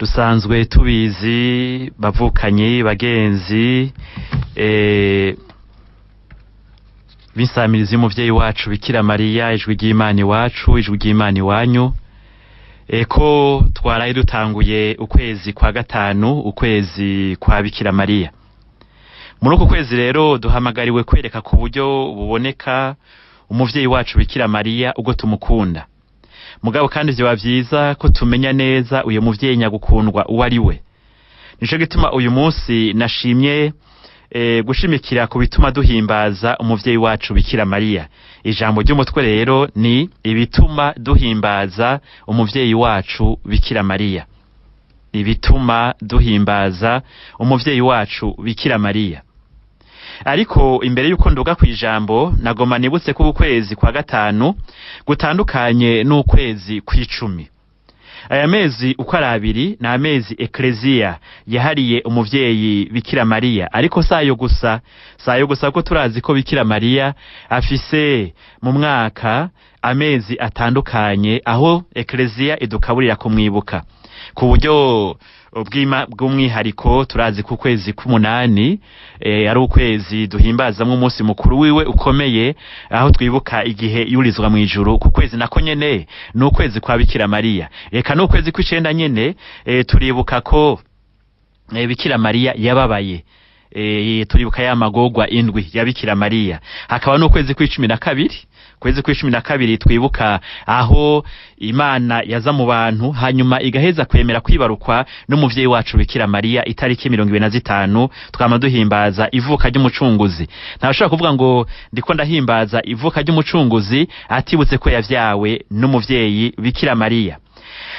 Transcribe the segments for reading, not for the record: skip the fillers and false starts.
dusanzwe tubizi bavukanye bagenzi binsamiriza umuvyeyi wacu Bikira Mariya, ijwi ry'Imana iwacu, ijwi ry'Imana iwanyu. Ko twaraye dutanguye ukwezi kwa gatanu, ukwezi kwa Bikira Mariya. Muri uko kwezi rero duhamagariwe kwereka ku buryo buboneka umuvyeyi wacu Bikira Mariya ubwo tumukunda. Mugabo kandi vyo bavyiza ko tumenya neza uyo muvyeyi nyagukundwa uwo ari we. Nico gituma uyu munsi nashimye gushimikira ku bituma duhimbaza umuvyeyi wacu Bikira Mariya. Ijambo ry'umutwe rero ni ibituma duhimbaza umuvyeyi wacu Bikira Mariya. Ibituma duhimbaza umuvyeyi wacu Bikira Mariya. Ariko imbere yuko nduga kwijambo nagoma nibutse ko ukwezi kwa gatanu gutandukanye n'ukwezi kw'icumi. Aya mezi uko ari abiri na amezi Ecclesia yahariye umuvyeyi Bikira Mariya, ariko sayo gusa ko turazi ko Bikira Mariya afise mu mwaka amezi atandukanye aho Ecclesia idukaburira kumwibuka. Ku buryo bw'umwihariko turazi ku kwezi k'umunani ari ukwezi duhimbazamwo umunsi mukuru wiwe ukomeye, aho twibuka igihe yurizwa mu ijuru. Ku kwezi nako nyene ni ukwezi kwa Bikira Mariya. Reka ni ukwezi kw'icenda nyene turibuka ko Bikira Mariya yababaye. Turibuka ya magorwa indwi ya Bikira Mariya. Hakaba n'ukwezi kw'icumi na kabiri. Kwezi kw'icumi na kabiri twibuka aho Imana yaza mu bantu hanyuma igaheza kwemera kwibarukwa n'umuvyeyi wacu Bikira Mariya itariki 25 twama duhimbaza ivuka ry'umucunguzi. Ntashobora kuvuga ngo ndiko ndahimbaza ivuka ry'umucunguzi atibutse ko yavyawe n'umuvyeyi Bikira Mariya.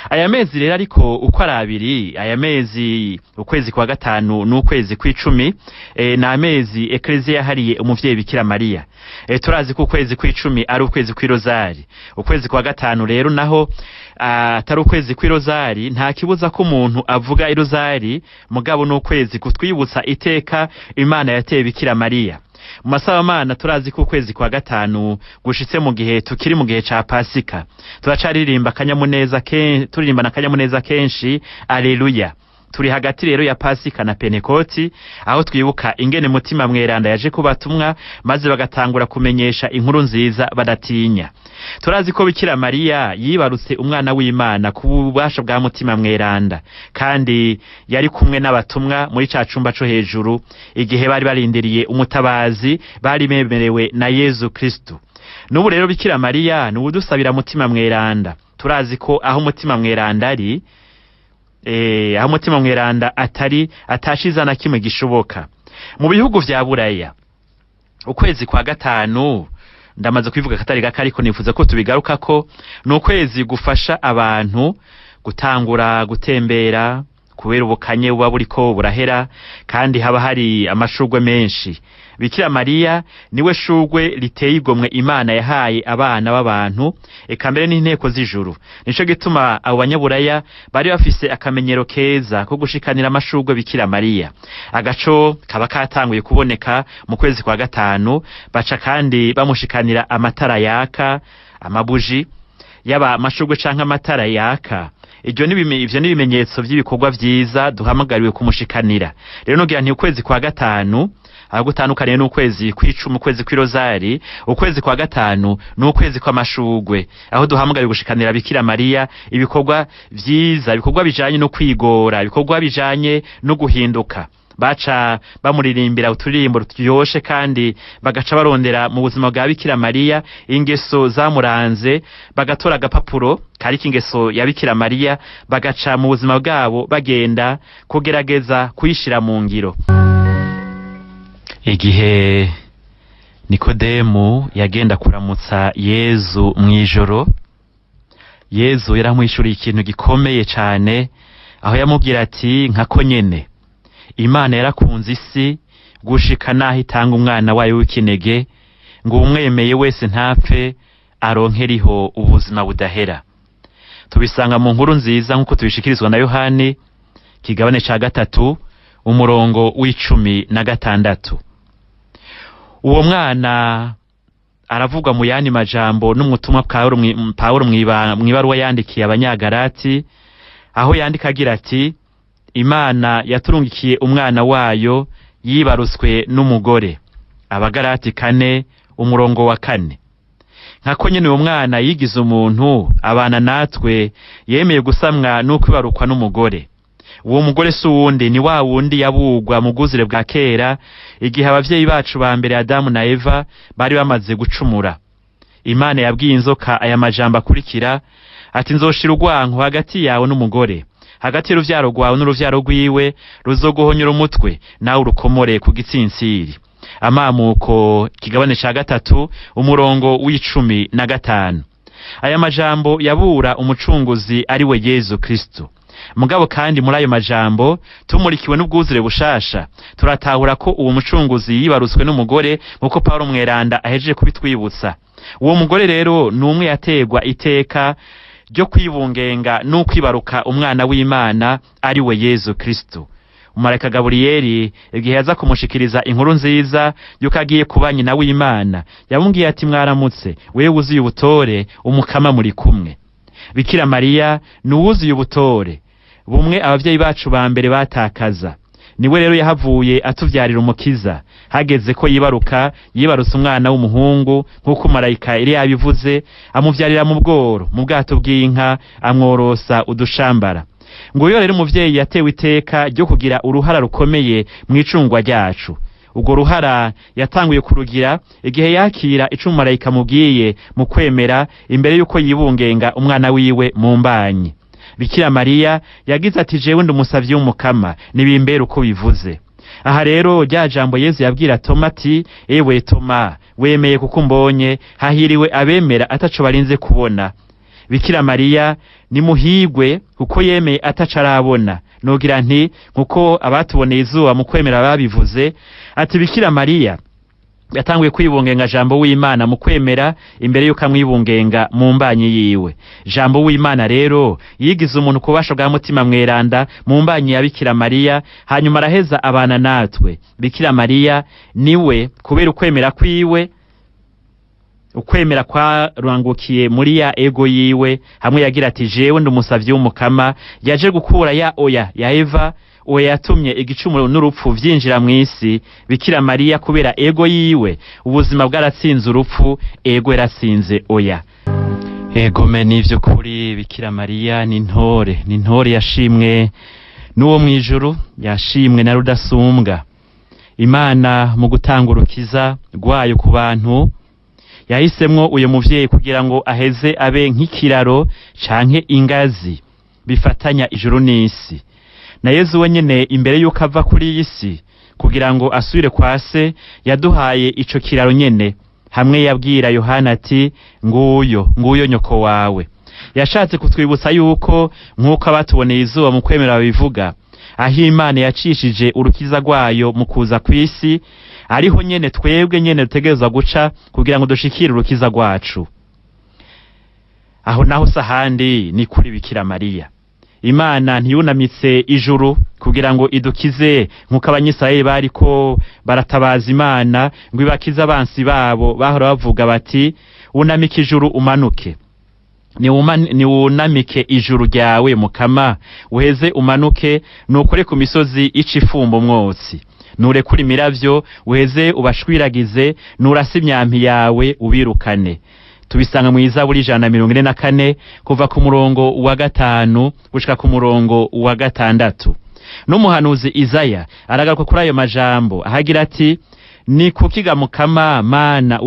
Aya mezi rero ariko uko ari abiri, aya mezi ukwezi kwa gatanu n'ukwezi kw'icumi na amezi Ecclesia yahariye umuvyeyi Bikira Mariya. Turazi ko ukwezi kw'icumi ari ukwezi kw'irozari. Ukwezi kwa gatanu rero naho atari ukwezi kw'irozari, nta kibuza ko umuntu avuga irozari, mugabo n'ukwezi kutwibutsa iteka Imana yateye Bikira Mariya. Mu masabamana turazi ko ukwezi kwa gatanu gushitse mu gihe tukiri mu gihe ca Pasika. Turacaririmba turirimba akanyamuneza kenshi Alleluia. Turi hagati rero ya Pasika na Pentekoti, aho twibuka ingene mutima mweranda yaje kubatumwa maze bagatangura kumenyesha inkuru nziza badatinya. Turazi ko Bikira Mariya yibarutse umwana w'Imana ku bubasha bwa mutima mweranda, kandi yari kumwe n'abatumwa muri ca cumba co hejuru igihe bari barindiriye umutabazi bari bemerewe na Yezu Kristo. N'ubu rero Bikira Mariya ni udusabira mutima mweranda. Turazi ko aho mutima mweranda ari aho mutima mweranda atashiza na kimwe gishoboka. Mu bihugu vya Buraya ukwezi kwa gatanu ndamaze kwivuga katari gaka, ariko nifuza ko tubigaruka ko n'ukwezi gufasha abantu gutangura gutembera kubera ubukanye buba buriko burahera, kandi haba hari amashurwe menshi. Bikira Mariya niwe shurwe liteye igomwe Imana yahaye abana b'abantu, eka mbere n'inteko z'ijuru. Nico gituma abo banyaburaya bari bafise akamenyero keza ko gushikanira amashurwe Bikira Mariya. Agaco kaba katanguye kuboneka mu kwezi kwa gatanu, baca kandi bamushikanira amatara yaka, amabuji yaba amashurwe canke amatara yaka. Ivyo ni ibimenyetso by'ibikorwa vyiza duhamagariwe kumushikanira. Rero nogira nti ukwezi kwa gatanu aho gutandukanye n'ukwezi kw'icumi, ukwezi kw'irozari, ukwezi kwa gatanu n'ukwezi kw'amashurwe, aho duhamagariwe gushikanira Bikira Mariya ibikorwa vyiza, ibikorwa bijanye no kwigora, ibikorwa bijanye no guhinduka. Baca bamuririmbira uturirimbo turyoshe, kandi bagaca barondera mu buzima bwa Bikira Mariya ingeso zamuranze, bagatora agapapuro kariko ingeso ya Bikira Mariya, bagaca mu buzima bwabo bagenda kugerageza kuyishira mu ngiro. Igihe Nikodemu yagenda kuramutsa Yezu mwijoro, Yezu yaramwishuriye ikintu gikomeye cane, aho yamubwira ati nkako nyene Imana yarakunze isi gushika naho itanga umwana wayo w'ikinege ngo umwemeye wese ntapfe aronkeriho ubuzima budahera. Tubisanga mu nkuru nziza nkuko tubishikirizwa na Yohani kigabane ca gatatu umurongo w'16. Uwo mwana aravugwa mu yandi majambo n'umutumwa Paulo mwibaruwa yandikiye abanyagalati, aho yandika agira ati Imana yaturungikiye umwana wayo yibaruswe n'umugore. Abagalati 4 umurongo wa 4. Nkako nyene uwo mwana yigize umuntu abana natwe, yemeye gusamwa n'ukwibarukwa n'umugore. Uwo mugore si uwundi ni wa wundi yabugwa mu bwuzure bwa kera, igihe abavyeyi bacu ba mbere Adamu na Eva bari bamaze gucumura. Imana yabwiye inzoka aya majambo akurikira ati nzoshira urwanko hagati yawe n'umugore, hagati y'uruvyaro rwawe n'uruvyaro rwiwe, ruzoguhonyora umutwe nawe urukomore ku gitsinsiri. Amamuko kigabane ca 3 umurongo w'15. Aya majambo yabura umucunguzi ari we Yezu Kristo. Mugabo kandi muri ayo majambo tumurikiwe n'ubwuzure bushasha, turatahura ko uwo mucunguzi yibaruswe n'umugore nkuko Paulo mweranda ahejeje kubitwibutsa. Uwo mugore rero numwe yategwa iteka ryo kwibungenga n'ukwibaruka umwana w'Imana ari we Yezu Kristo. Umumarayika Gaburiyeli igihe yaza kumushikiriza inkuru nziza yuko agiye kuba nyina w'Imana, yamubwiye ati mwaramutse, wewe wuzuye ubutore, umukama muri kumwe. Bikira Mariya nuwuzuye ubutore, bumwe abavyeyi bacu ba mbere batakaza. Niwe rero yahavuye atuvyarira umukiza. Hageze ko yibarutse umwana w'umuhungu nkuko marayika iri yabivuze, amuvyarira mu bworo, mu bwato bw'inka, amworosa udushambara. Ngo uyo rero umuvyeyi yatewe iteka ryo kugira uruhara rukomeye mu icungwa ryacu. Ubwo ruhara yatanguye kurugira igihe yakira ico marayika mubwiye mu kwemera imbere yuko yibungenga umwana wiwe mu mbanyi. Bikira Mariya yagize ati jewe ndumusavye w'umukama, nibimbere uko bivuze. Aha rero rya jambo Yezu yabwira Toma ati ewe Toma, wemeye kuko mbonye, hahiriwe abemera ataco barinze kubona. Bikira Mariya ni muhigwe kuko yemeye ataco arabona. Nogira nti kuko abatuboneye izuba mu kwemera babivuze ati Bikira Mariya yatanguye kwibungenga jambo w'Imana mu kwemera imbere yuko amwibungenga mu mbanyi yiwe. Jambo w'Imana rero yigize umuntu kubasha bwa mutima mweranda mu mbanyi ya Bikira Mariya, hanyuma araheza abana natwe. Bikira Mariya niwe kubera ukwemera kwiwe, ukwemera kwa ruangukiye muri ya ego yiwe, hamwe yagira ati jewe ndumusavye w'umukama, yaje gukura ya oya ya Eva, uwe yatumye igicumuro n'urupfu vyinjira mw'isi. Bikira Mariya kubera ego yiwe ubuzima bwaratsinze urupfu, ego yarasinze oya. Ego nivyo kuri Bikira Mariya ni ntore yashimwe n'uwo mwijuru, yashimwe na rudasumbwa. Imana mu gutanga urukiza rwayo ku bantu yahisemwo uyo muvyeyi kugira ngo aheze abe nk'ikiraro canke ingazi bifatanya ijuru n'isi. Na Yezu wenyene imbere yuko ava kuri iyi si kugira ngo asubire kwa se, yaduhaye ico kiraro nyene, hamwe yabwira Yohana ati nguyo nyoko wawe. Yashatse kutwibutsa yuko nkuko abatuboneye izuba mu kwemera babivuga, aho Imana yacishije urukiza rwayo mu kuza kw'isi, ariho nyene twebwe nyene dutegerezwa guca kugira ngo dushikire urukiza rwacu. Aho naho sahandi ni kuri Bikira Mariya. Imana ntiyunamitse ijuru kugira ngo idukize nkuko abanyisirayeli bariko baratabaza Imana ngo ibakize abansi babo, bahora bavuga bati unamike ijuru umanuke. Ni unamike ijuru ryawe mukama, uheze umanuke, nukore ku misozi icifumba umwotsi. Nure kuri miravyo uheze ubashwiragize, nurase imyampi yawe ubirukane. Tubisanga mu Izaburi 144 kuva ku murongo wa 5 gushika ku murongo wa 6. N'umuhanuzi Izaya aragaruka kuri ayo majambo ahagira ati ni kukiga mukama Mana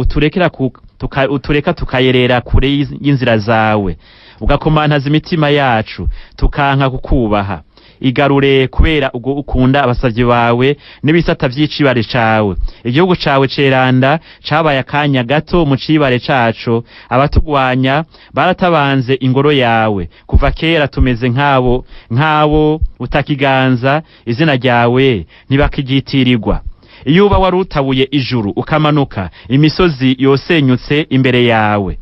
utureka tukayerera kure y'inzira zawe, ugakomantaza imitima yacu tukanka kukubaha. Igarure kubera ubwo ukunda abasavye bawe n'ibisata vy'icibare cawe. Igihugu cawe ceranda cabaye akanya gato mu cibare caco, abatugwanya baratabanze ingoro yawe. Kuva kera tumeze nk'abo utakiganza, izina ryawe ntibakigitirirwa. Iyo uba warutabuye ijuru ukamanuka, imisozi yosenyutse imbere yawe.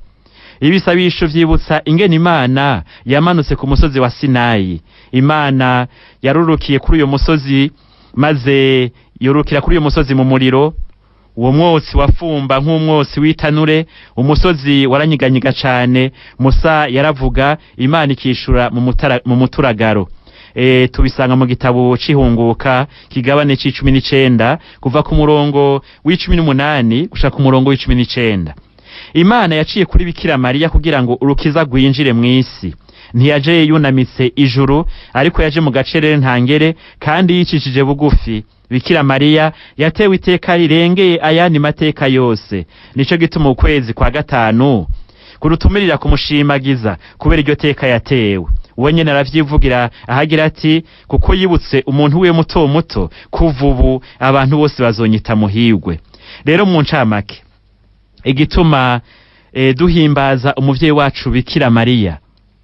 Ibisabisho vyibutsa ingene Imana yamanutse ku musozi wa Sinayi. Imana yarurukiye kuri uyo musozi, maze yorukira kuri uyo musozi mu muriro uwo mwotsi wafumba nk'umwotsi w'itanure, umusozi waranyiganyiga cane, Musa yaravuga, Imana ikishura mu muturagaro. Tubisanga mu gitabo c'ihunguka kigabane c'19 kuva ku murongo w'18 gushaka ku murongo w'19. Imana yaciye kuri Bikira Mariya kugira ngo urukiza rwinjire mw'isi. Ntiyaje yunamitse ijuru, ariko yaje mu gacerere ntangere kandi yicishije bugufi. Bikira Mariya yatewe iteka rirengeye ayandi mateka yose. Nico gituma ukwezi kwa gatanu kurutumirira kumushimagiza kubera iryo teka yatewe. Uwe nyene aravyivugira ahagira ati, kuko yibutse umuntu we muto muto, kuva ubu abantu bose bazonyita muhirwe. Rero mu ncamake, igituma duhimbaza umuvyeyi wacu Bikira Mariya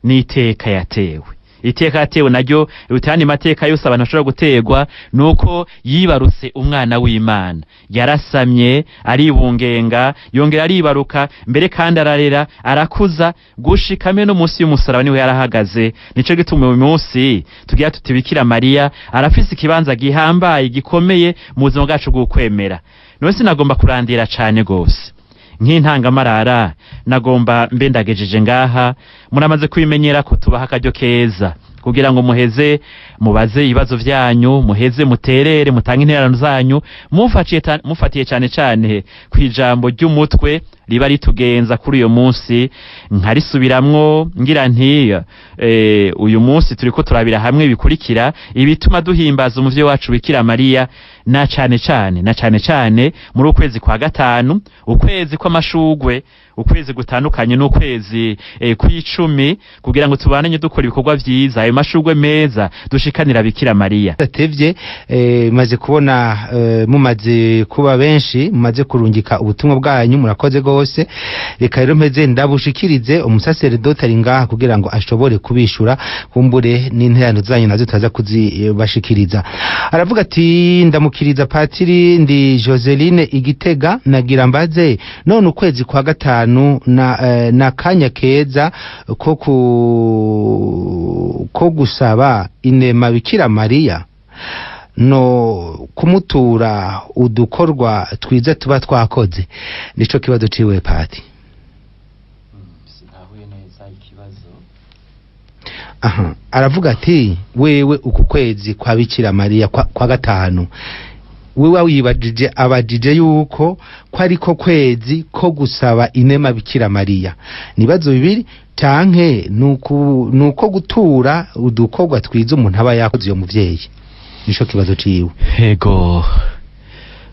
ni iteka yatewe. Iteka yatewe naryo rutani mateka yose abantu bashobora gutegwa, nuko yibarutse umwana w'Imana. Yarasamye, aribungenga, yongera aribaruka, mbere kandi ararera, arakuza, gushikame no munsi y'umusaraba niwe yarahagaze. Nico gituma uyu munsi tugira tuti Bikira Mariya arafise ikibanza gihambaye gikomeye mu buzima bwacu bw'ukwemera. None sinagomba kurandira cane gose. Nk'intangamarara nagomba mbendagejeje ngaha, muramaze kwimenyera ko tubaha akaryo keza kugira ngo muheze mubaze ibibazo vyanyu, muheze muterere, mutange intererano zanyu, mufatiye cane kwijambo ry'umutwe riba ritugenza kuri uyo munsi. Nkarisubiramwo ngira nti uyu munsi turiko turabira hamwe bikurikira ibituma duhimbaza umuvyeyi wacu Bikira Mariya, na cane muri ukwezi kwa gatanu, ukwezi kw'amashugwe, ukwezi gutandukanye n'ukwezi kw'icumi, kugira ngo tubananye dukora ibikorwa vyiza, ayo mashugwe meza dushikanira Bikira Mariya. Atevye maze kubona mumaze kuba benshi, mumaze kurungika ubutumwa bwanyu, murakoze gose. Reka rero mpeze ndabushikirize umusaseredoti ari ngaha kugira ngo ashobore kubishura, kumbure n'interano zanyu nazo taza kuzibashikiriza. Aravuga ati, ndamukiriza Patiri, ndi Joseline Igitega, nagira mbaze none ukwezi kwa gatanu na kanya keza ko gusaba inema Bikira Mariya no kumutura udukorwa twiza tuba twakoze. Nico kibazo ciwe Pati. Sinahuye neza ikibazo. Aravuga ati, wewe uku kwezi kwa Bikira Mariya kwa gatanu, wewe wibajije abajije yuko ariko kwezi ko gusaba inema Bikira Mariya. Nibazo bibiri, canke nuko gutura udukorwa twiza umuntu aba yakoze uyo muvyeyi. Nico kibazo ciwe. Ego,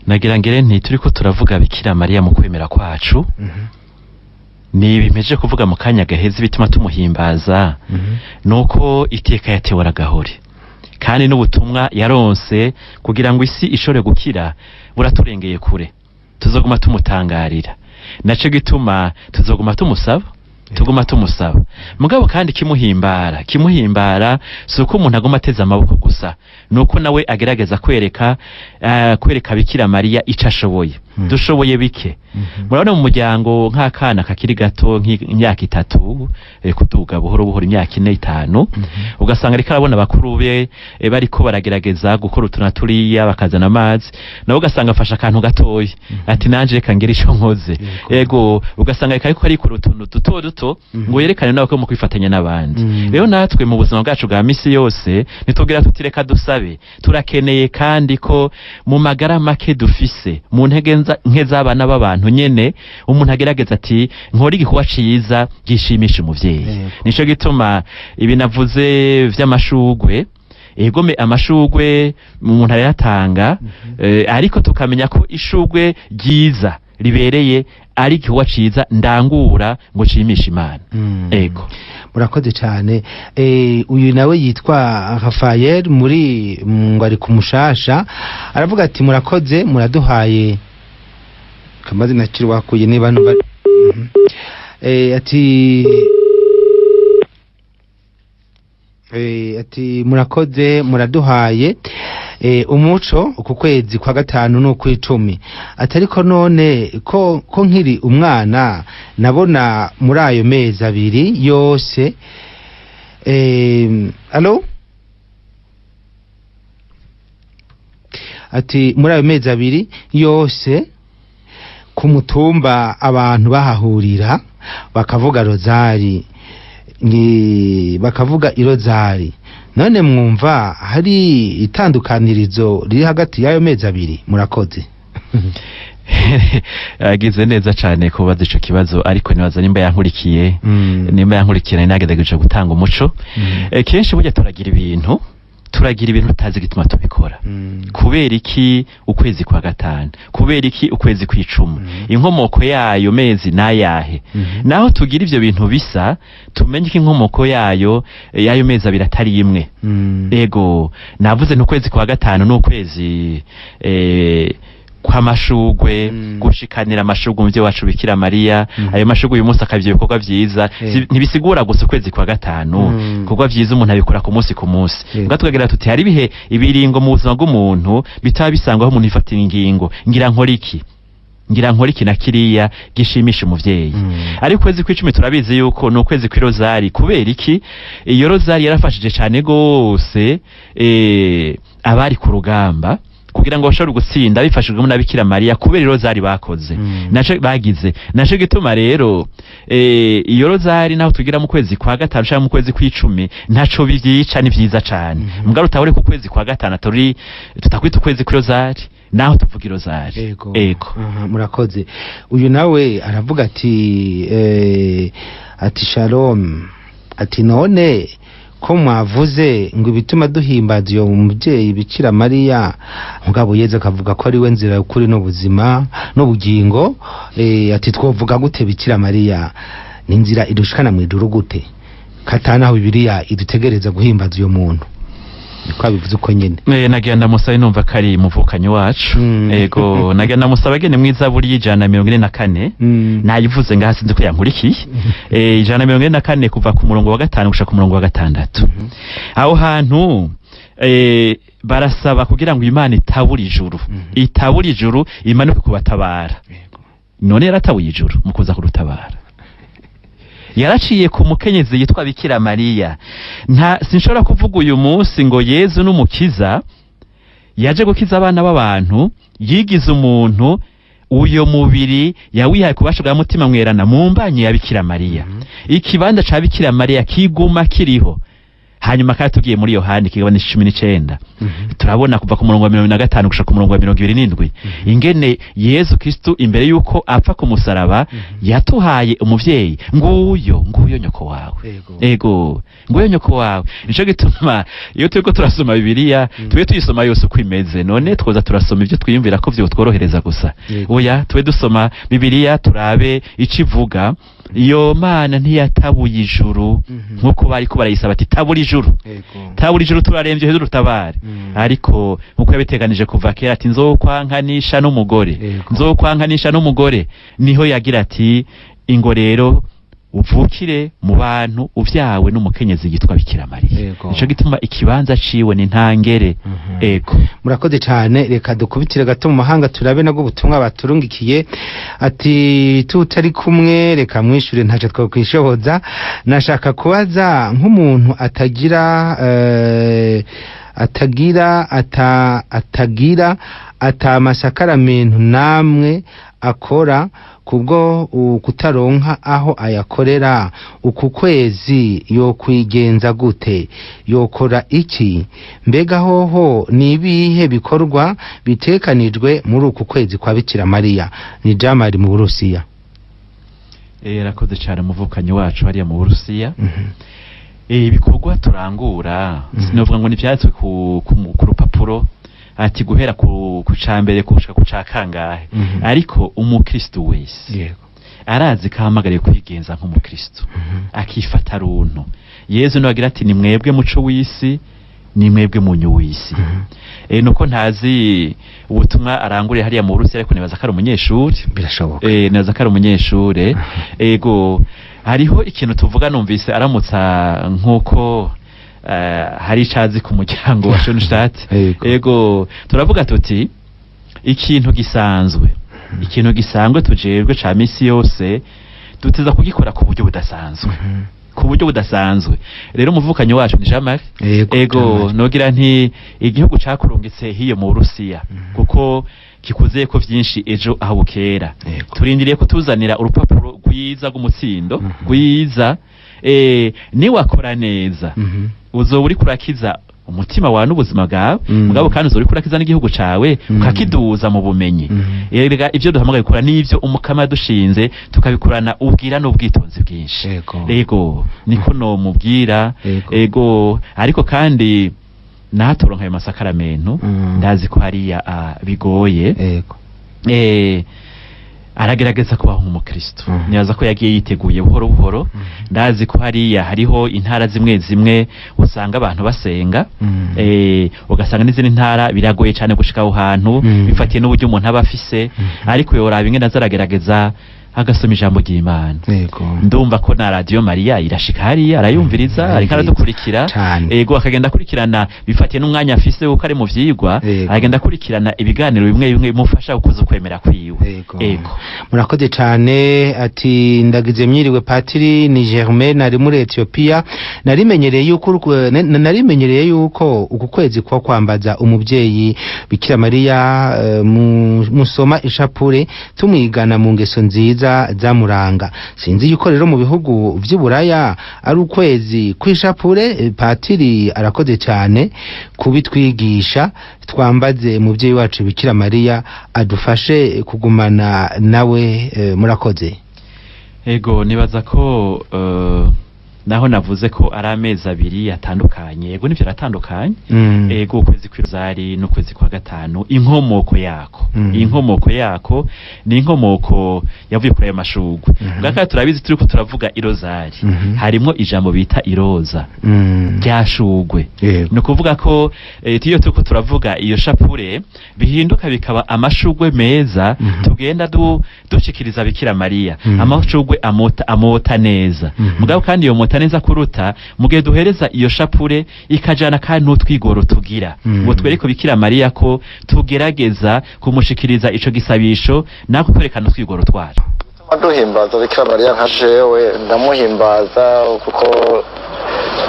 nagira ngere nti turiko turavuga Bikira Mariya mu kwemera kwacu. Ni bimeje kuvuga mu kanya gaheze bituma tumuhimbaza, nuko iteka yatewe aragahore, kandi n'ubutumwa yaronse kugira ngo isi ishore gukira buraturengeye kure. Tuzoguma tumutangarira, naco gituma tuzoguma tumusaba. Mugabo kandi kimuhimbara suko umuntu agoma ateza amaboko gusa, nuko nawe agerageza kwereka Bikira Mariya ico ashoboye. Dushoboye bike. Murabona mu muryango nk'akana kakiri gato nk'imyaka 3 kuduga buhoro imyaka 4-5, ugasanga reka arabona bakuru be bariko baragerageza gukora utuna turiya, bakazana amazi, nawe ugasanga afasha akantu gatoyi, ati nanje reka ngira ico nkoze. Ego, ugasanga reka ariko ari utuntu duto ngo yerekane nawe ko mu kwifatanya n'abandi. Rero natwe mu buzima bwacu bwa misi yose nitubwira tutireka dusabe, turakeneye kandi ko mu magara make dufise, mu ntege nke z'abana b'abantu nyene, umuntu agerageza ati nkora igikorwa ciza gishimisha umuvyeyi. Nico gituma ibi navuze vy'amashugwe, egome amashugwe umuntu arayatanga, ariko tukamenya ko ishugwe ryiza ribereye ari igikorwa ciza ndangura ngo cimisha Imana. Ego, murakoze cyane. Uyu nawe yitwa Rafael muri ngari kumushasha, aravuga ati murakoze, muraduhaye kamaze nakiri wakuye niba no ati murakoze, muraduhaye umuco uku kwezi kwa gatanu no kw'icumi. Atariko none ko nkiri umwana nabona muri ayo mezi abiri yose ati muri ayo mezi abiri yose ku mutumba abantu bahahurira bakavuga rozari bakavuga irozari, none mwumva hari itandukanirizo riri hagati y'ayo mezi abiri? Murakoze. agize neza cyane kubaza ico kibazo, ariko nibaza nimba yankurikiye nagerageje gutanga umuco. Kenshi burya turagira ibintu tutazi gituma tubikora. Kubera iki ukwezi kwa gatanu? Kubera iki ukwezi kw'icumi? Inkomoko yayo mezi nayahe? Naho tugira ivyo bintu bisa, tumenye ko inkomoko yayo mezi abiri atari imwe. Ego navuze n'ukwezi kwa gatanu n'ukwezi kwa mashugwe, gushikanira amashugwe umuvyeyi wacu Bikira Mariya. Ayo mashugwe uyu munsi akavye ibikorwa vyiza, ntibisigura gusa ukwezi kwa gatanu. Ibikorwa vyiza umuntu abikora ku munsi ku munsi. Nga tukagira tuti hari bihe ibiringo mu buzima bw'umuntu bitaba bisangwaho umuntu yifatira ingingo, ngira nkora iki na kiriya gishimisha umuvyeyi. Ariko ukwezi kw'icumi turabizi yuko ni ukwezi kw'irozari. Kubera iki? Iyo rozari yarafashije cane gose abari ku rugamba kugira ngo bashobore gutsinda bifashijwe na Bikira Mariya, kubera rozari bakoze naco gituma rero iyo rozari naho tugira mu kwezi kwa gatanu cyangwa mu kwezi kw'icumi ntaco bivyica, ni vyiza cane. Mugabo utahore ku kwezi kwa gatanu tutakwita ukwezi kw'irozari, naho tuvuga irozari. Ego. Murakoze. Uyu nawe aravuga ati shalom, ati none ko mwavuze ngo ibituma duhimbaza uyo muvyeyi Bikira Mariya, mugabo Yezu akavuga ko ari we nzira y'ukuri n'ubuzima n'ubugingo, ati twovuga gute Bikira Mariya ni nzira idushikana mu ijuru gute? Katana aho Bibiliya idutegereza guhimbaza uyo muntu. Niko bivuze uko nyene. Nagenda musabe numva kari muvukanyi wacu. Ego nagenda musaba gene mw'Izaburi y'ijana 144 nayivuze ngaha sinzi ko yankurikiye. Ijana 144 kuva ku murongo wa 5 gushika ku murongo wa 6. Aho hantu barasaba kugira ngo Imana itabura ijuru imanuke kubatabara. None yaratabuye ijuru mu kuza kurutabara. Yaraciye ku mukenyezi yitwa Bikira Mariya. Sinshobora kuvuga uyu munsi ngo Yezu n'umukiza yaje gukiza abana b'abantu, yigize umuntu, uyo mubiri yawihaye kubasha bwa mutima mwerana mu mbanyi ya Bikira Mariya. Ikibanza ca Bikira Mariya kiguma kiriho. Hanyuma kandi tugiye muri Yohani kigabane 19 turabona kuva ku murongo wa 25 gushika ku murongo wa 27 ingene Yezu Kristo imbere yuko apfa ku musaraba yatuhaye umuvyeyi, nguyo nyoko wawe. Ego nguyo nyoko wawe. Nico gituma iyo turiko turasoma Bibiliya tube tuyisoma yose uko imeze. None twoza turasoma ivyo twiyumvira ko vyo tworohereza gusa. Oya tube dusoma Bibiliya turabe icivuga. Iyo Mana ntiyatabuye ijuru nkuko bari ko barayisaba ati tabura ijuru turaremvye hejuru tabare. Ariko nkuko yabiteganije kuva kera ati nzokwankanisha n'umugore, niho yagira ati ingo rero uvukire mu bantu uvyawe n'umukenyezi yitwa Bikira Mariya. Nico gituma ikibanza ciwe ni ntangere. Ego murakoze cyane. Reka dukubitire gato mu mahanga turabe nago ubutumwa baturungikiye. Ati tutari kumwe reka mwishure ntaco twokwishoboza. Nashaka kubaza nk'umuntu atagira amasakaramentu namwe akora kubwo kutaronka aho ayakorera, uku kwezi yokwigenza gute? Yokora iki? Mbega hoho nibihe bikorwa bitekanijwe muri uku kwezi kwa Bikira Mariya? Ni Jamari mu Burusiya. Rakoze cyane muvukanyi wacu hariya mu Burusiya. Ibikorwa turangura sinovuga ngo nivyatswe ku rupapuro ati guhera ku cambere kushika ku cakangahe. Ariko umukristo wese arazi kahamagariye kwigenza nk'umukristo, akifata runtu. Yezu no agira ati ni mwebwe muco w'isi, ni mwebwe munyu w'isi. Nuko ntazi ubutumwa aranguriye hariya mu Burusiya, ariko nibaza ko ari umunyeshuri. Birashoboka. Nibaza ko ari umunyeshuri. Ego hariho ikintu tuvuga numvise aramutsa nkuko hari icazi ku muryango wa Schoenstatt. Ego turavuga tuti ikintu gisanzwe tujejwe ca misi yose duteza kugikora ku buryo budasanzwe. Ku ku buryo budasanzwe. Rero umuvukanyi wacu ni Jean-Marie ego nogira nti igihugu cakurungitse hiyo mu Burusiya kuko kikuze ko vyinshi ejo aho bukera turindiriye kutuzanira urupapuro rwiza rw'umutsindo rwiza ni wakora neza uzo uri kurakiza umutima wawe n'ubuzima bwawe mugabo kandi uzo uri kurakiza n'igihugu cawe ukakiduza mu bumenyi erega ivyo duhamagaye gukora n'ivyo umukama dushinze tukabikurana ubwira n'ubwitonzi bwinshi ego niko no mubwira ego ariko kandi naturonka ayo masakaramentu ndazi ko hariya bigoye aragerageza kubaho nk'umukristo nibaza ko yagiye yiteguye buhoro buhoro ndazi ko hariya hariho intara zimwe zimwe usanga abantu basenga ugasanga n'izindi ntara biragoye cyane gushika aho hantu bifatiye n'uburyo umuntu aba afise ariko yoraba ingene azaragerageza agasoma ijambo ry'Imana ndumva ko na radio Mariya irashika hariya arayumviriza ariko aradukurikira ego akagenda kurikirana bifatiye n'umwanya afise uko ari mu vyigwa agenda kurikirana ibiganiro bimwe bimwe bimufasha gukuza ukwemera kwiwe ego murakoze cyane ati ndagize myiriwe patiri ni Germaine ari muri Ethiopia narimenyereye yuko uku kwezi kwa kwambaza umuvyeyi Bikira Mariya musoma ishapure tumwigana mu ngeso nziza zamuranga sinzi yuko rero mu bihugu vy'Uburaya ari ukwezi kwishapure patiri arakoze cyane kubitwigisha twambaze muvyeyi wacu Bikira Mariya adufashe kugumana nawe murakoze ego nibaza ko naho navuze ko ari amezi abiri atandukanye ego nivyo aratandukanye ego ukwezi kw'Irozari n'ukwezi kwa gatanu inkomoko yako ni inkomoko yavuye kuri ayo mashugwe ngaka turabizi turiko turavuga Irozari harimo ijambo bita iroza ryashugwe no kuvuga ko iyo turiko turavuga iyo shapure bihinduka bikaba amashugwe meza tugenda dushikiriza Bikira Mariya amashugwe amota neza mugabo kandi iyo mota neza kuruta mugihe duhereza iyo shapure ikajana kandi n'utwigoro tugira ngo twereko Bikira Mariya ko tugerageza kumushikiriza ico gisabisho nako kwerekana utwigoro twacu duhimbaza Bikira Mariya nka jewe ndamuhimbaza kuko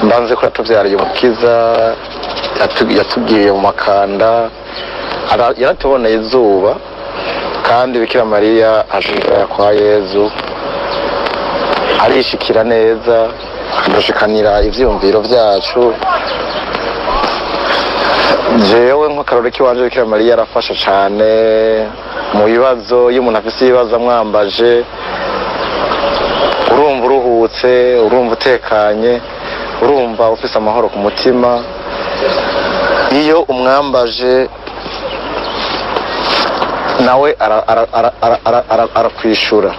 mbanze ko yatuvyariye umukiza yatubwiye mu makanda yaratuboneye izuba kandi Bikira Mariya ashira kwa Yezu arishikira neza akadushikanira ivyumviro vyacu jewe nk'akarore k'iwanje Bikira Mariya arafasha cane mu bibazo iyo umuntu afise ibibazo amwambaje urumva uruhutse urumva utekanye urumva ufise amahoro ku mutima iyo umwambaje nawe arakwishura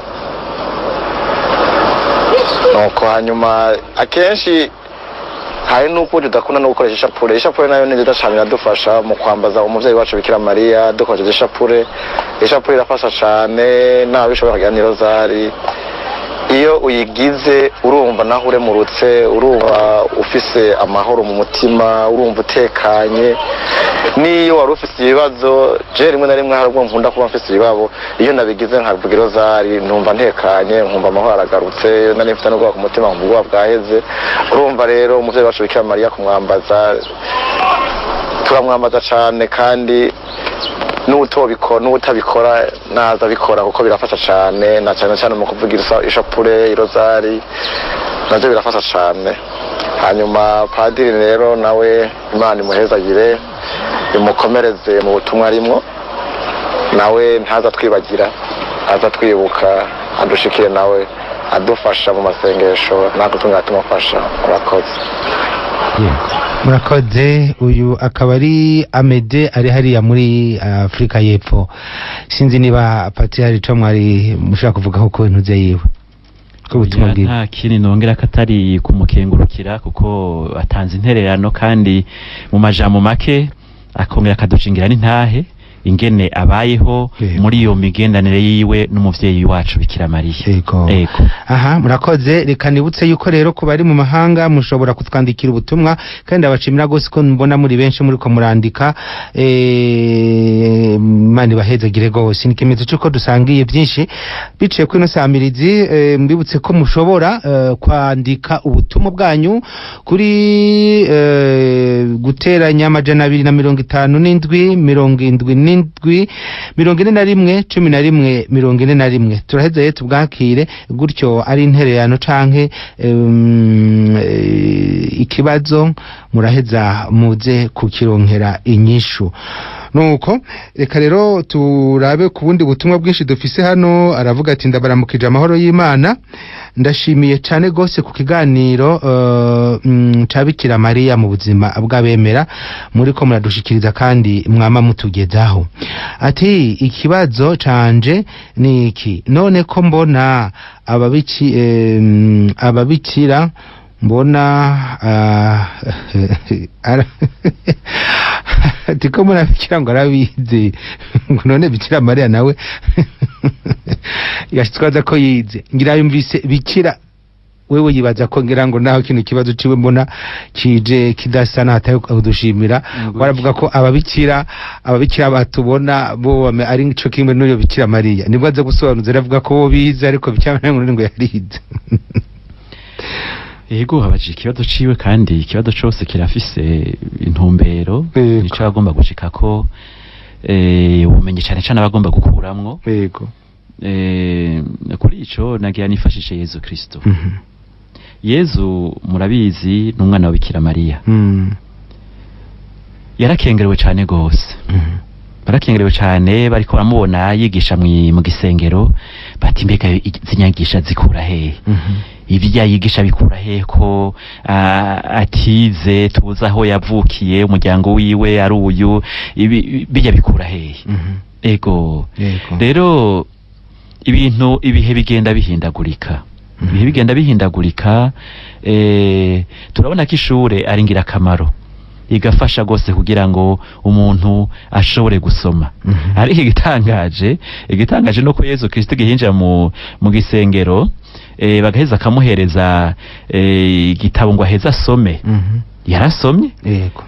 nuko hanyuma akenshi hari nuko udakunda no gukoresha ishapure nayo ni nziza cyane iradufasha mu kwambaza umuvyeyi wacu Bikira Mariya dukoresheje ishapure irafasha cyane nawe bishobora kugira n'Irozari iyo uyigize urumva naho uremurutse urumva ufise amahoro mu mutima urumva utekanye niyo wari ufise ibibazo je rimwe na rimwe harubwo nkunda kuba mfise ibibabo iyo nabigize nkavuga Irozari numva ntekanye nkumva amahoro aragarutse nari mfite n'ubwoba ku mutima nkumva ubwoba bwaheze urumva rero umuvyeyi wacu Bikira Mariya kumwambaza turamwambaza cane kandi n'utabikora naza bikora kuko birafasha cane na cane mu kuvuga ishapure Irozari navyo birafasha cane hanyuma padiri rero nawe Imana imuhezagire imukomereze mu butumwa arimwo nawe ntaza twibagira aza twibuka adushikire nawe adufasha mu masengesho natwe tumufasha murakoze murakoze uyu akaba ari Amede ari hariya muri Afrika y'Epfo sinzi niba patiri cyo mwari mushaka kuvuga ko intuze yiwe ko butumwa bwiwe nta kindi nongera katari kumukengurukira kuko atanze intererano kandi mu majambo make akongera akadushingira n'intahe ingene abayeho Yego. muri iyo migendanire yiwe n'umuvyeyi wacu Bikira Mariya. Yego. Yego. Aha, murakoze. Reka nibutse yuko rero ku bari mu mahanga mushobora kutwandikira ubutumwa, kandi abashimira gose ko mbona muri benshi muri ko murandika. Mani bahezagire gose, ni kimezo cyuko dusangiye byinshi biciye kuri no samirizi. Mbibutse ko mushobora kwandika ubutumwa bwanyu kuri guteranya amajana 257 77 41 41. Turaheza yetu bwakire gutyo ari intererano canke ikibazo muraheza muze kukironkera inyishu. Nuko reka rero turabe ku bundi butumwa bwinshi dufise hano. Aravuga ati ndabaramukije amahoro y'Imana, ndashimiye cyane gose ku kiganiro ca Bikira Mariya mu buzima bw'abemera muri ko muradushikiriza kandi mwama mutugezaho. Ati ikibazo canje ni iki, none ko mbona ababikira mbona tiko murabikira ngo arabizi ngo none Bikira Mariya nawe yashitwaza ko yize, ngira yumvise Bikira wewe yibaza ko ngira ngo naho kino kibazo ciwe mbona kije kidasana hatayo kudushimira. Baravuga ko ababikira batubona bo ari ico kimwe n'uyo Bikira Mariya, nibwo aza gusobanuza aravuga ko bo bize ariko Bikira Mariya ngo yarize. Yego, habajije ikibazo ciwe kandi ikibazo cose kirafise intumbero nico agomba gushikako, ubumenyi cane cane abagomba gukuramwo. Yego. Kuri ico nagira nifashishe Yezu Kristo. Yezu murabizi n'umwana wa Bikira Mariya. Yarakengerewe cane gose. Barakengerewe cane, bariko baramubona yigisha mu gisengero, bati mbega zinyagisha zikura hehe? Ibya yigisha bikura hehe ko atize, tuza aho yavukiye, umuryango wiwe ari uyu, bijya bikura hehe? Ego. Rero ibihe bigenda bihindagurika. Ibihe bigenda bihindagurika, turabona ko ishure ari ngirakamaro, igafasha gose kugira ngo umuntu ashobore gusoma. Ari igitangaje no ko Yezu Kristo gihinjira mu gisengero, bagaheza akamuhereza igitabo ngo aheza asome. Yarasomye.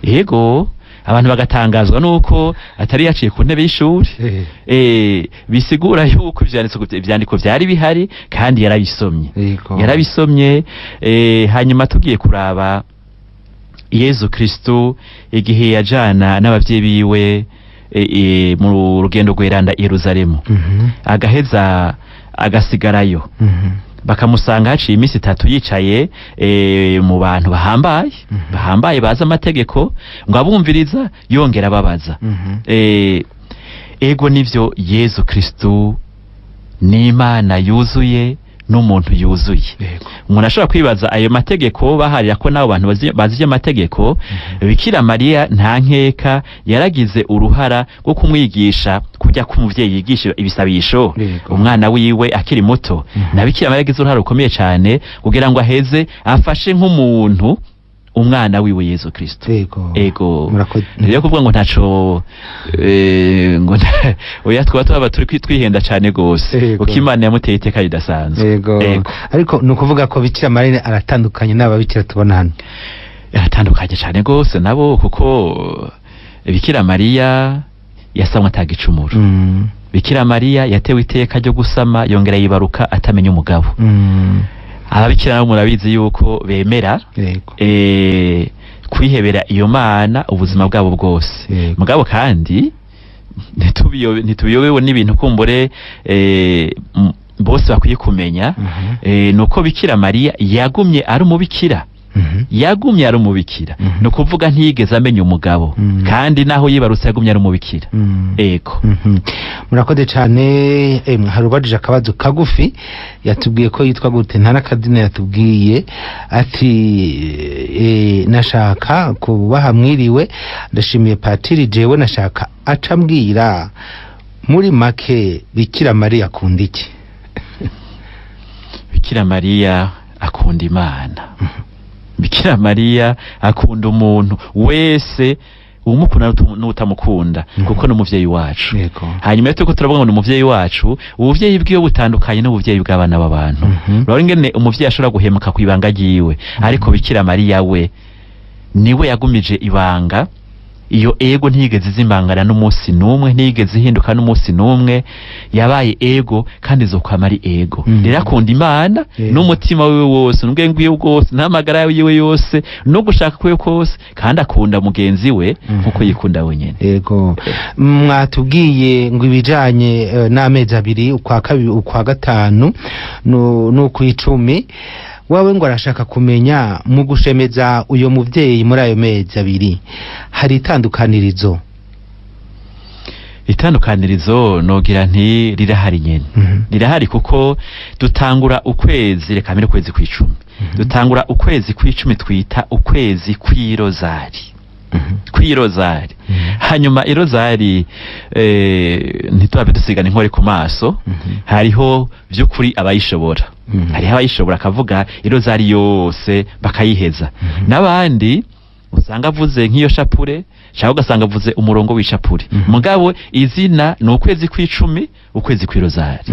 Yego. Abantu bagatangazwa nuko atari yaciye ku ntebe y'ishuri. Bisigura yuko ivyandiko vyari bihari kandi yarabisomye. Hanyuma tugiye kuraba Yezu Kristo igihe yajana n'abavyeyi biwe mu rugendo rw'Iranda Yerusalemu, agaheza agasigarayo. Bakamusanga haciye iminsi 3 yicaye mu bantu bahambaye baza amategeko ngo abumviriza yongera ababaza. Ego nivyo, Yezu Kristo ni Imana yuzuye n'umuntu yuzuye. Umuntu ashobora kwibaza ayo mategeko baharira ko nabo bantu bazi amategeko. Bikira Mariya nta nkeka yaragize uruhara rwo kumwigisha kujya ku muvyeyi yigisha ibisabisho umwana wiwe akiri muto. Na Bikira Mariya yagize uruhara rukomeye cyane kugira ngo aheze afashe nk'umuntu umwana wiwe Yezu Kristo. Ego. Rero kuvuga ngo ntaco ngo oya twaba turi twihenda cyane gose, uko Imana yamuteye iteka ridasanzwe. Ego. Ariko nukuvuga ko Bikira Mariya aratandukanye n'ababikira tubona hano. Aratandukanye cyane gose nabo, kuko Bikira Mariya yasamwe atagicumuro. Bikira Mariya yatewe iteka ryo gusama yongera yibaruka atamenya umugabo. Ababikira nabo murabizi yuko bemera kwihebera iyo Mana ubuzima bwabo bwose. Mugabo kandi ntitubiyobewe n'ibintu kumbure bose bakwiye kumenya, nuko Bikira Mariya yagumye ari umubikira. Yagumye ari umubikira, no kuvuga ntiyigeze amenya umugabo, kandi naho yibarutse yagumye ari umubikira. Ego. Murakoze cyane. Harubajije akabazo kagufi, yatubwiye ko yitwa gute, nta nakadina yatubwiye. Ati nashaka kubaha mwiriwe, ndashimiye patiri, jewe nashaka acambwira muri make Bikira Mariya akunda iki? Bikira Mariya akunda Imana. Bikira Mariya akunda umuntu wese umukunda n'utamukunda kuko no muvyeyi wacu. Hanyuma yo tuko turavuga ngo no muvyeyi wacu, ubuvyeyi bwiyo butandukanye n'ubuvyeyi bw'abana b'abantu. Rero ngene umuvyeyi ashobora guhemuka kwibanga giwe, ariko Bikira Mariya we niwe yagumije ibanga. Iyo ego ntigeze zimbangana n'umunsi numwe, ntigeze ihinduka n'umunsi numwe, yabaye ego kandi zokwama ari ego. Rero akunda Imana n'umutima wiwe wose, n'ubwenge bwiwe bwose, n'amagara yiwe yose, no gushaka kwe kose, kandi akunda mugenzi we nkuko yikunda wenyene. Yego. Mwatubwiye ngo ibijanye n'amezi abiri ukwa kabiri ukwa gatanu no kw'icumi, wawe ngo arashaka kumenya mu gushemeza uyo muvyeyi muri ayo mezi abiri hari itandukanirizo. Itandukanirizo nogira nti rirahari nyene. Rirahari kuko dutangura ukwezi, reka mbere ukwezi kw'icumi. Dutangura ukwezi kw'icumi twita ukwezi kw'irozari. Kw'irozari. Hanyuma irozari ntitwabe dusigana inkore ku maso, hariho vy'ukuri abayishobora. Hariho abayishobora akavuga irozari yose bakayiheza. N'abandi usanga avuze nk'iyo shapure, cyangwa ugasanga avuze umurongo w'ishapure. Mugabo izina ni ukwezi kw'icumi, ukwezi kw'irozari.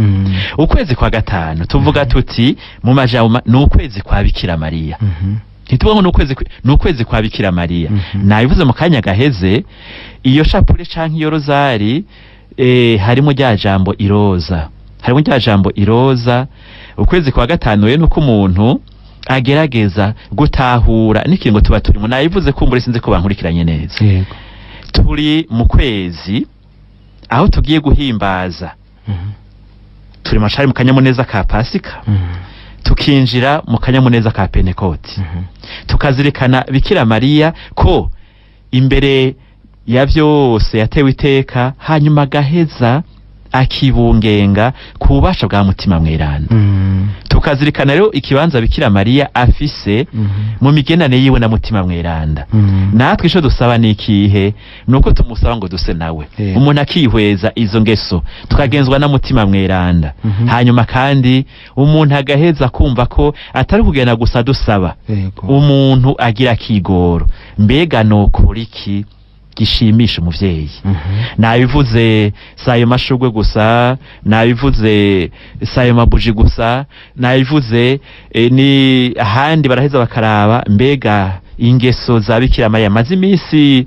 Ukwezi kwa gatanu tuvuga tuti mu majambo ni ukwezi kwa Bikira Mariya. Ntituvuga ngo ni ukwezi kwa Bikira Mariya. Nabivuze mu kanya gaheze, iyo shapure canke iyo rozari harimo rya jambo iroza. Harimo rya jambo iroza. Ukwezi kwa gatanu rero nuko umuntu agerageza gutahura n'ikingo tuba turimo. Nabivuze ko mbure sinze ko bankurikiranye neza. Turi mu kwezi aho tugiye guhimbaza. Turi macari mu kanyamuneza ka Pasika. Tukinjira mu kanyamuneza ka Pentekoti. Tukazirikana Bikira Mariya ko imbere ya vyose yatewe iteka, hanyuma gaheza akibungenga ku bubasha bwa mutima mweranda. Tukazirikana rero ikibanza Bikira Mariya afise mu migenane yiwe na mutima mweranda. Natwe ico dusaba ni ikihe? Nuko tumusaba ngo duse nawe. Umuntu akihweza izo ngeso, tukagenzwa na mutima mweranda. Hanyuma kandi umuntu agaheza kumva ko atari kugenda gusa dusaba. Umuntu agira kigoro. Mbega no kuriki gishimisha umuvyeyi. Nabivuze sayo mashugwe gusa, nabivuze sayo mabuji gusa, nabivuze ni ahandi baraheza bakaraba mbega ingeso za Bikira Mariya. Maze imisi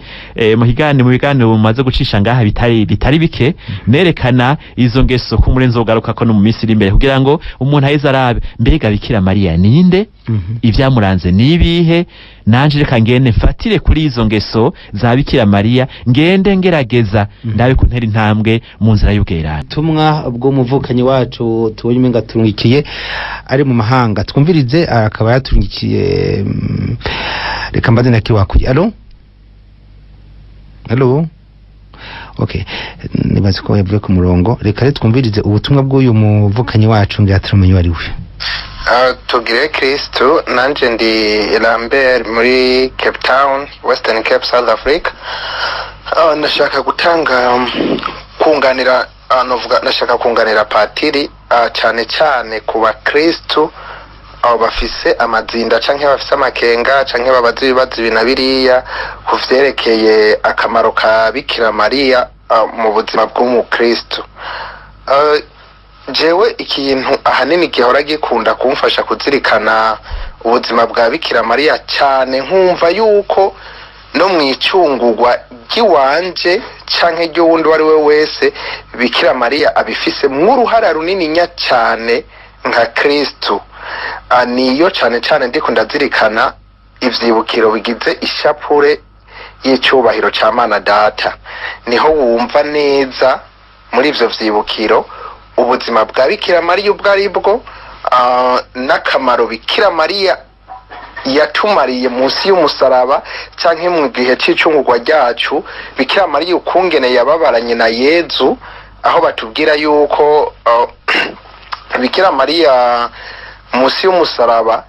mu biganiro mumaze gucisha ngaha bitari bike, nerekana izo ngeso ku murenzo ugaruka ko no mu misi iri imbere, kugira ngo umuntu aheze arabe mbega Bikira Mariya ninde, ivyamuranze nibihe, nanje reka ngende mfatire kuri izo ngeso za Bikira Mariya, ngende ngerageza ndabe ko ntera intambwe mu nzira y'ubwerane. Tumwa bwo muvukanyi wacu tubonye umenga turungikiye ari mu mahanga, twumvirize akaba yaturungikiye. Reka mbaze nakiwakuye. Allo. Okay, nibaze ko yavuye ku murongo. Reka rero twumvirize ubutumwa bw'uyu muvukanyi wacu ngira turamenye ari we. Tugire Kristo. Nanje ndi Lambert muri Cape Town, Western Cape, South Africa. Ndashaka gutanga kunganira ndashaka kunganira patiri cyane cyane ku bakristo abo bafise amazinda canke bafise amakenga canke babaza ibibazo binabiriya kuvyerekeye akamaro ka Bikira Mariya mu buzima bw'umukristo. Jewe ikintu ahanini gihora gikunda kumfasha kuzirikana ubuzima bwa Bikira Mariya cyane, nkumva yuko no mwicungurwa giwanje canke ry'uwundi wari we wese Bikira Mariya abifise mw'uruhara runini nya cyane nka Kristo. Niyo cyane cyane ndiko ndazirikana ivyibukiro bigize ishapure y'icubahiro ca Mana Data. Niho wumva neza muri ivyo vyibukiro ubuzima bwa Bikira Mariya ubwo aribwo, n'akamaro Bikira Mariya yatumariye munsi y'umusaraba canke mu gihe c'icungurwa ryacu. Bikira Mariya ukungene yababaranye na Yezu, aho batubwira yuko Bikira Mariya munsi y'umusaraba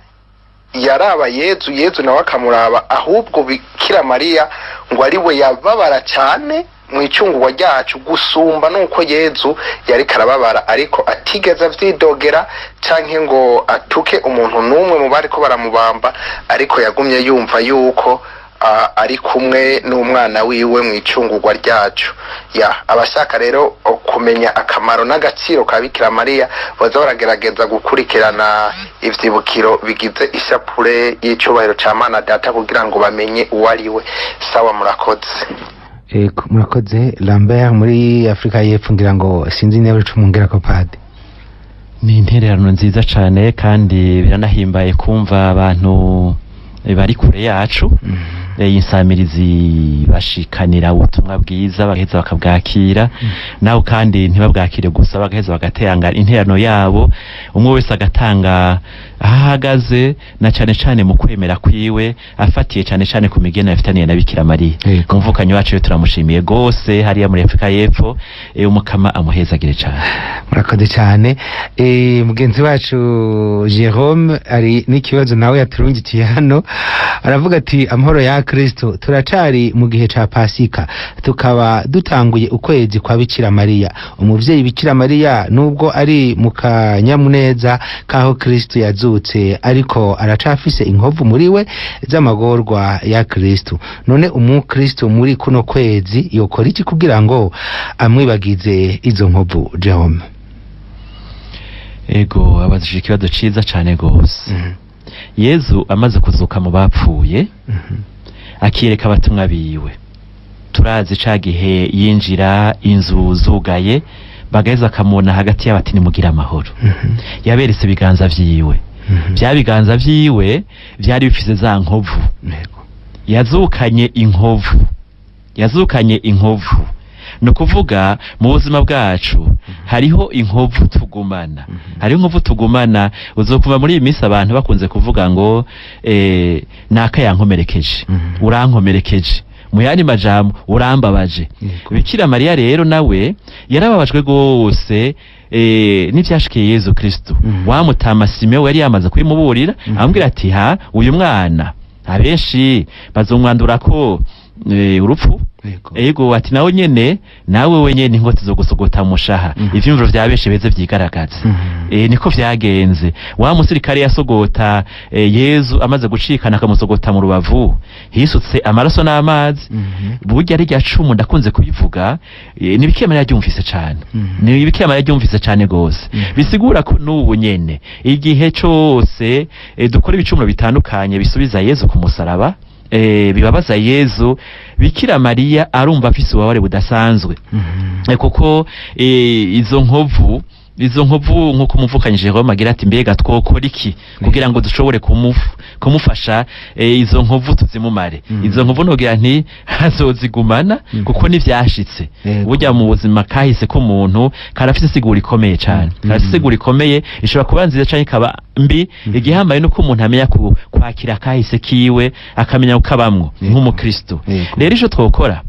yaraba Yezu nawe akamuraba, ahubwo Bikira Mariya ngo ari we yababara cyane mu icungurwa ryacu gusumba nuko Yezu yari karababara, ariko atigeze avyidogera canke ngo atuke umuntu numwe mu bari ko baramubamba, ariko yagumye yumva yuko ari kumwe n'umwana wiwe mu icungurwa ryacu. Abashaka rero kumenya akamaro n'agaciro ka Bikira Mariya baza baragerageza gukurikirana ivyibukiro bigize ishapure y'icubahiro ca Mana Data kugira ngo bamenye uwo ari we. Sawa, murakoze. Murakoze. Lambert muri Afrika y'Epfo ngira ngo sinzi niba ico mungera ko pade. Ni intererano nziza cane kandi biranahimbaye kumva abantu bari kure yacu insamirizi bashikanira ubutumwa bwiza bagaheza bakabwakira naho kandi ntibabwakire gusa bagaheza bagatanga intererano yabo umwe wese agatanga ahagaze na cane mu kwemera kwiwe afatiye cane ku migena yafitaniye na Bikira Mariya. Umvukanyi wacu turamushimiye gose hariya muri Afrika y'Epfo umukama amuhezagire cane. Murakoze cane. Mugenzi wacu Jerome ari n'ikibazo nawe yaturungikiye hano aravuga ati amahoro ya Kristo, turacari mu gihe ca Pasika tukaba dutanguye ukwezi kwa Bikira Mariya. Umuvyeyi Bikira Mariya nubwo ari mu kanyamuneza kaho Kristo yazutse ariko aracafise inkovu muri we z'amagorwa ya Kristo. None umukristo muri kuno kwezi yokora iki kugira ngo amwibagize izo nkovu Jerome? Ego abajije ikibazo ciza cane gose. Yezu amaze kuzuka mu bapfuye akireka abatumwa biwe, turazi ca gihe yinjira inzu zugaye bagaheza akamubona hagati y'abati nimugira amahoro. Yaberetse ibiganza vyiwe, vya biganza vyiwe vyari bifise za nkovu. Yazukanye inkovu no kuvuga mu buzima bwacu hariho inkovu tugumana uzokuva muri iyi minsi abantu bakunze kuvuga ngo naka yankomerekeje urankomerekeje mu yandi majambo urambabaje. Bikira Mariya rero nawe yarababajwe gose n'ivyashikiye Yezu Kristo. Wamutama Simeon yari yamaze kwimuburira amubwira ati uyu mwana abenshi bazomwandura ko urupfu. Ego ati nawe nyene nawe wenyene inkoti zo gusogota mushaha. Ivyumviro vya benshi beze vyigaragaza. Niko vyagenze. Wa musirikare yasogota Yezu amaze gucikana akamusogota mu rubavu hisutse amaraso n'amazi. Burya ari ryacumu ndakunze kubivuga ni Bikira Mariya ryumvise cane. Ni Bikira Mariya ryumvise cane gose. Bisigura ko n'ubu nyene igihe cose dukora ibicumuro bitandukanye bisubiza Yezu ku musaraba bibabaza Yezu, Bikira Mariya arumva afise ububabare budasanzwe. Kuko izo nkovu nkuko umuvukanye Jerome agira ati mbega twokora iki kugira ngo dushobore kumufasha izo nkovu tuzimumare. Izo nkovu nogira nti hazozigumana kuko nivyashitse. Burya mu buzima kahise ko umuntu karafise sigura ikomeye cyane. Karafise sigura ikomeye ishobora kuba nziza cyane ikaba mbi. Igihambaye nuko umuntu amenya kwakira kahise kiwe akamenya ukabamwo nk'umukristo. Rero ico twokora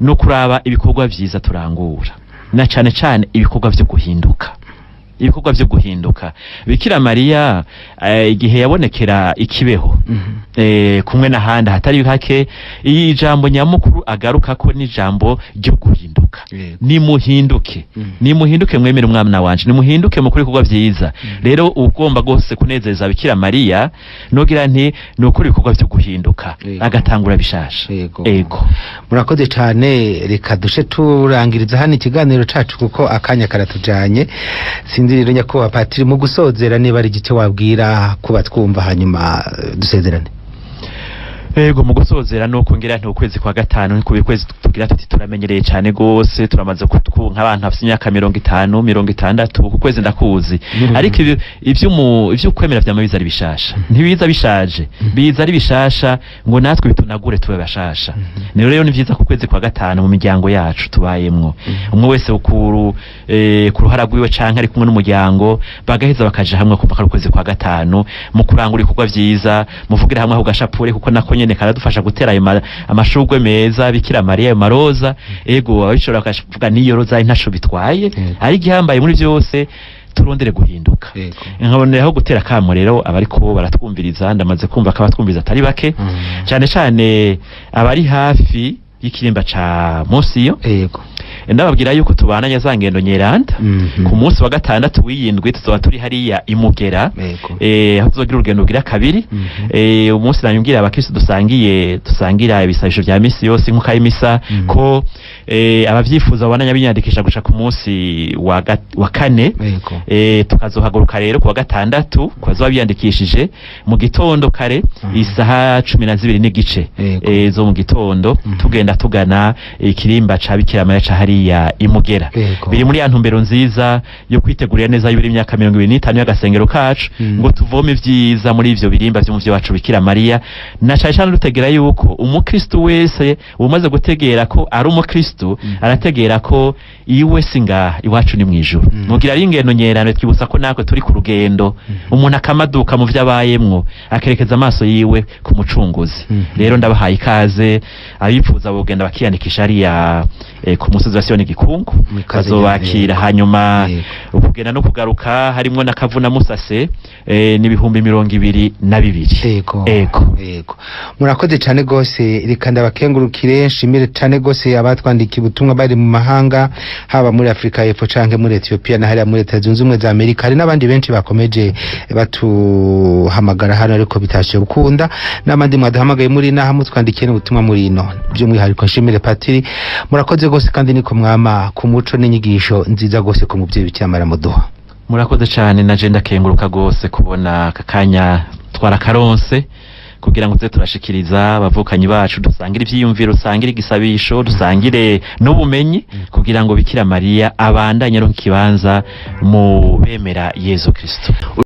no kuraba ibikorwa vyiza turangura na cane ibikorwa vyo guhinduka. Bikira Mariya igihe yabonekera ikibeho kumwe n'ahandi hatari hake ijambo nyamukuru agaruka ko ni jambo ryo guhinduka. Nimuhinduke mwemere umwana wanje, nimuhinduke mu kuri kugwa vyiza. Rero ugomba gose kunezeza Bikira Mariya nogira nti nukuri ibikorwa vyo guhinduka agatangura bishasha. Ego murakoze cyane. Reka dushe turangiriza hano ikiganiro cacu kuko akanya karatujanye. Sinzi rero nyakubahwa Patiri mu gusozera niba ari igice wabwira kuba twumva hanyuma dusezerane. Ego mu gusozera nuko ngira nti ukwezi kwa gatanu niko bikwezi tugira tuti turamenyereye cyane gose turamaze kutwunka abantu afite imyaka 50 60 ku kwezi ndakuzi. Ariko ivyo kwemera vya mabiza ari bishasha ntibiza bishaje biza ari bishasha ngo natwe bitunagure tube bashasha. Rero ni vyiza ku kwezi kwa gatanu mu miryango yacu tubayemwo umwe wese ukuru kuruhara rwiwe canke ari kumwe n'umuryango bagaheza bakaje hamwe kuva ku kwezi kwa gatanu mu kurangura ikorwa vyiza muvugira hamwe aho gashapure kuko nako nyene karadufasha gutera amashurwe meza Bikira Mariya ayo maroza. Ego abishobora kuvuga niyo roza ntaco bitwaye ari gihambaye muri byose turondere guhinduka. Nkaboneraho gutera kamo rero abariko baratwumviriza ndamaze kumva ko abatwumviriza atari bake cyane abari hafi y'ikirimba ca Monsiyo. ndababwira yuko tubananya za ngendo nyeranda ku munsi wa gatandatu w'iyindwi tuzoba turi hariya imugera aho tuzogira urugendo rugira kabiri umunsi nanyumbwira abakristo dusangira ibisabisho vya misi yose nk'uko ayimisa ko abavyifuza bananya binyandikisha guca ku munsi wa kane tukazohaguruka rero ku wa gatandatu kwazoba biyandikishije mu gitondo kare isaha 12 n'igice zo mu gitondo tugenda tugana ikirimba ca Bikira Mariya ca hariya imugera biri muri ya ntumbero nziza yo kwitegurira neza y'ibiri imyaka 25 y'agasengero kacu ngo tuvome ivyiza muri ivyo birimba vy'umuvyeyi wacu Bikira Mariya na cyane rutegera yuko umukristo wese umaze gutegera ko ari umukristo arategera ko iwe singa iwacu ni mwijuru mugira ari ingendo nyerano twibutsa ko nako turi ku rugendo umuntu akamaduka mu vyabayemwo akerekeza amaso yiwe ku mucunguzi rero ndabahaye ikaze abifuza bogenda bakiyandikisha hariya ku musozi wa Sioni Gikungu bazobakira hanyuma ukugenda no kugaruka harimo nakavuna musase ni 22,000 ego murakoze cyane gose reka ndabakengurukire nshimire cyane gose abatwandikiye ubutumwa bari mu mahanga haba muri Afrika y'Epfo canke muri Ethiopia na hariya muri Leta Zunze Ubumwe za Amerika hari n'abandi benshi bakomeje batuhamagara hano ariko bitashe gukunda n'abandi mwaduhamagaye muri naha mutwandikiye n'ubutumwa muri ino by'umwihariko nshimire Patiri murakoze gose kandi niko mwama ku muco n'inyigisho nziza gose ku muvyeyi Bikira Mariya muduha murakoze cyane na je ndakenguruka gose kubona kakanya twarakaronse kugira ngo tuze turashikiriza abavukanyi bacu dusangira ivyiyumviro dusangira igisabisho dusangire n'ubumenyi kugira ngo Bikira Mariya abandanye ro kibanza mu bemera Yesu Kristo.